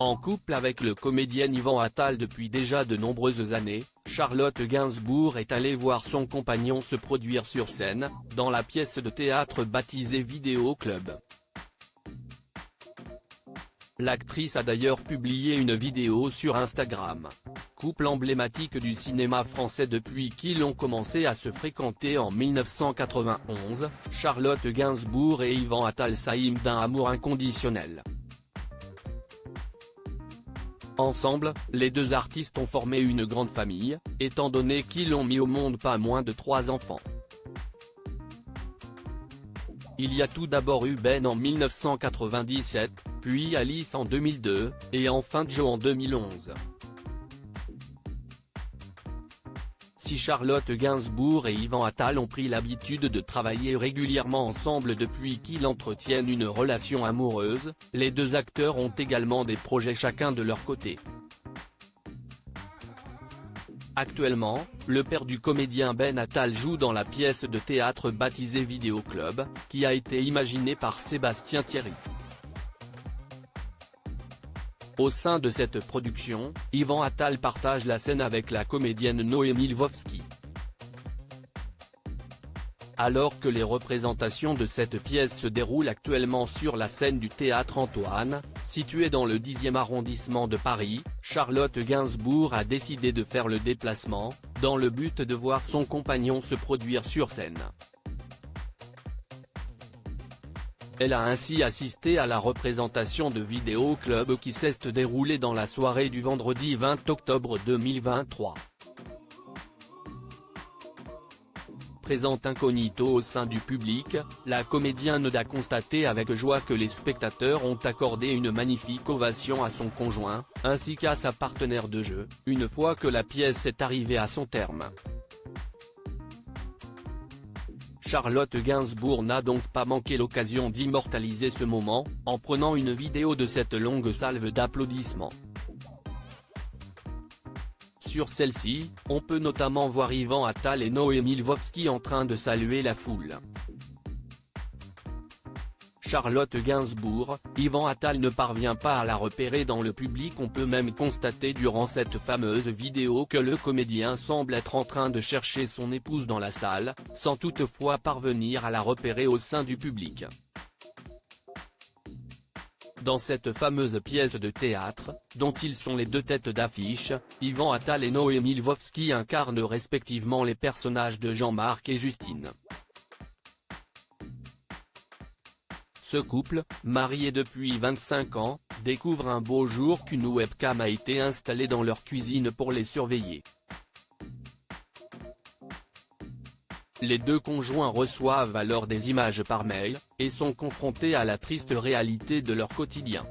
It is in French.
En couple avec le comédien Yvan Attal depuis déjà de nombreuses années, Charlotte Gainsbourg est allée voir son compagnon se produire sur scène, dans la pièce de théâtre baptisée Vidéo Club. L'actrice a d'ailleurs publié une vidéo sur Instagram. Couple emblématique du cinéma français depuis qu'ils ont commencé à se fréquenter en 1991, Charlotte Gainsbourg et Yvan Attal s'aiment d'un amour inconditionnel. Ensemble, les deux artistes ont formé une grande famille, étant donné qu'ils ont mis au monde pas moins de 3 enfants. Il y a tout d'abord eu Ben en 1997, puis Alice en 2002, et enfin Joe en 2011. Si Charlotte Gainsbourg et Yvan Attal ont pris l'habitude de travailler régulièrement ensemble depuis qu'ils entretiennent une relation amoureuse, les deux acteurs ont également des projets chacun de leur côté. Actuellement, le père du comédien Ben Attal joue dans la pièce de théâtre baptisée Vidéo Club, qui a été imaginée par Sébastien Thierry. Au sein de cette production, Yvan Attal partage la scène avec la comédienne Noémie Lvovsky. Alors que les représentations de cette pièce se déroulent actuellement sur la scène du Théâtre Antoine, situé dans le 10e arrondissement de Paris, Charlotte Gainsbourg a décidé de faire le déplacement, dans le but de voir son compagnon se produire sur scène. Elle a ainsi assisté à la représentation de Vidéo Club qui s'est déroulée dans la soirée du vendredi 20 octobre 2023. Présente incognito au sein du public, la comédienne a constaté avec joie que les spectateurs ont accordé une magnifique ovation à son conjoint, ainsi qu'à sa partenaire de jeu, une fois que la pièce est arrivée à son terme. Charlotte Gainsbourg n'a donc pas manqué l'occasion d'immortaliser ce moment, en prenant une vidéo de cette longue salve d'applaudissements. Sur celle-ci, on peut notamment voir Yvan Attal et Noémie Lvovsky en train de saluer la foule. Charlotte Gainsbourg, Yvan Attal ne parvient pas à la repérer dans le public. On peut même constater durant cette fameuse vidéo que le comédien semble être en train de chercher son épouse dans la salle, sans toutefois parvenir à la repérer au sein du public. Dans cette fameuse pièce de théâtre, dont ils sont les deux têtes d'affiche, Yvan Attal et Noémie Lvovsky incarnent respectivement les personnages de Jean-Marc et Justine. Ce couple, marié depuis 25 ans, découvre un beau jour qu'une webcam a été installée dans leur cuisine pour les surveiller. Les deux conjoints reçoivent alors des images par mail, et sont confrontés à la triste réalité de leur quotidien.